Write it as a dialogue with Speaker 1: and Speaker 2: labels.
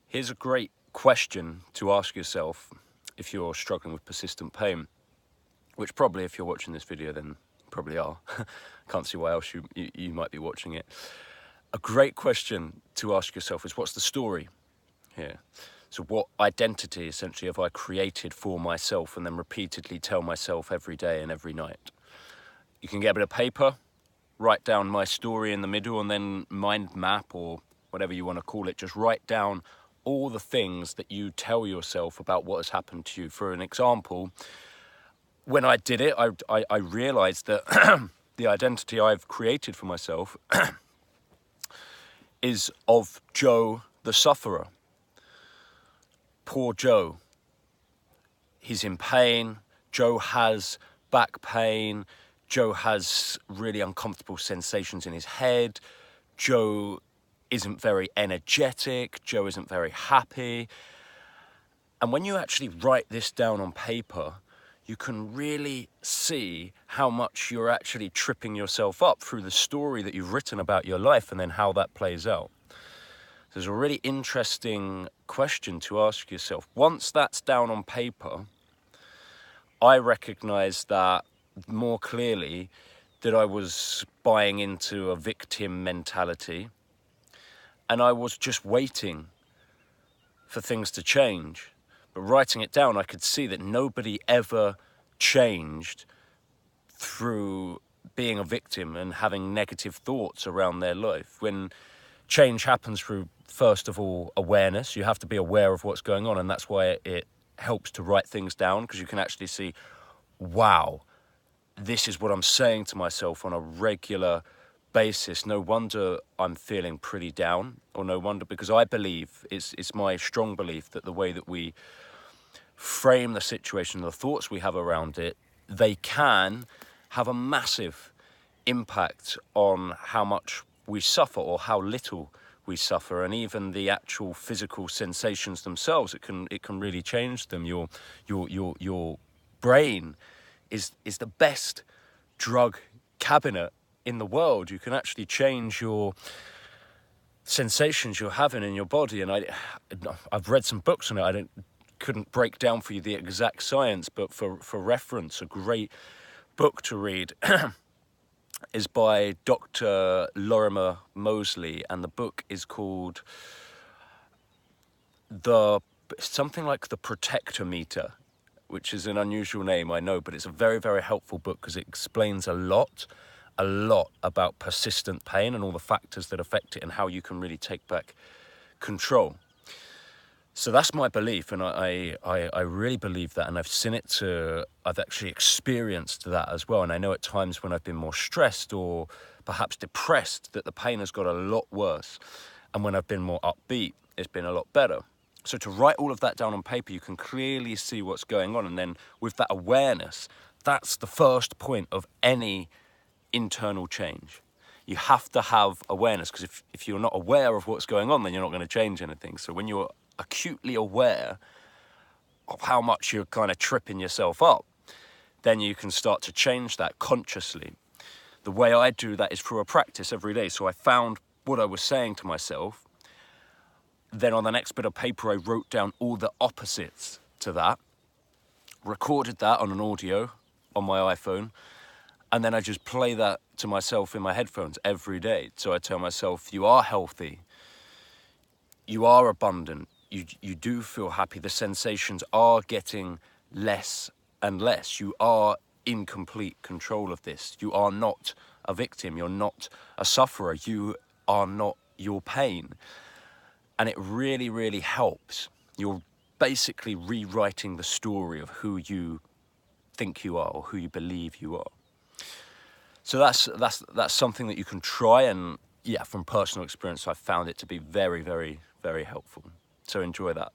Speaker 1: Here's a great question to ask yourself if you're struggling with persistent pain, which probably if you're watching this video then probably are. Can't see why else you might be watching it. A great question to ask yourself is, what's the story here? So what identity essentially have I created for myself and then repeatedly tell myself every day and every night? You can get a bit of paper, write down my story in the middle, and then mind map, or whatever you want to call it, just write down all the things that you tell yourself about what has happened to you. For an example, when I did it, I realized that the identity I've created for myself is of Joe the sufferer. Poor Joe. He's in pain. Joe has back pain. Joe has really uncomfortable sensations in his head. Joe isn't very energetic. Joe isn't very happy. And when you actually write this down on paper, you can really see how much you're actually tripping yourself up through the story that you've written about your life and then how that plays out. There's a really interesting question to ask yourself. Once that's down on paper, I recognize that more clearly that I was buying into a victim mentality, and I was just waiting for things to change. But writing it down, I could see that nobody ever changed through being a victim and having negative thoughts around their life. When change happens through, first of all, awareness, you have to be aware of what's going on, and that's why it helps to write things down, because you can actually see, wow, this is what I'm saying to myself on a regular basis. No wonder I'm feeling pretty down, or no wonder, because I believe, it's my strong belief that the way that we frame the situation, the thoughts we have around it, they can have a massive impact on how much we suffer or how little we suffer, and even the actual physical sensations themselves. It can really change them. Your brain is the best drug cabinet in the world. You can actually change your sensations you're having in your body, and I've read some books on it. Couldn't break down for you the exact science, but for reference, a great book to read is by Dr. Lorimer Moseley, and the book is called something like The Protector Meter, which is an unusual name, I know, but it's a very, very helpful book because it explains a lot about persistent pain and all the factors that affect it and how you can really take back control. So that's my belief, and I really believe that, and I've actually experienced that as well. And I know at times when I've been more stressed or perhaps depressed that the pain has got a lot worse. And when I've been more upbeat, it's been a lot better. So to write all of that down on paper, you can clearly see what's going on. And then with that awareness, that's the first point of any internal change. You have to have awareness, because if you're not aware of what's going on, then you're not going to change anything. So when you're acutely aware of how much you're kind of tripping yourself up, then you can start to change that consciously. The way I do that is through a practice every day. So I found what I was saying to myself. Then on the next bit of paper, I wrote down all the opposites to that, recorded that on an audio on my iPhone, and then I just play that to myself in my headphones every day. So I tell myself, you are healthy, you are abundant, you do feel happy, the sensations are getting less and less, you are in complete control of this, you are not a victim, you're not a sufferer, you are not your pain. And it really, really helps. You're basically rewriting the story of who you think you are or who you believe you are. So that's something that you can try, and yeah, from personal experience, I've found it to be very, very, very helpful. So enjoy that.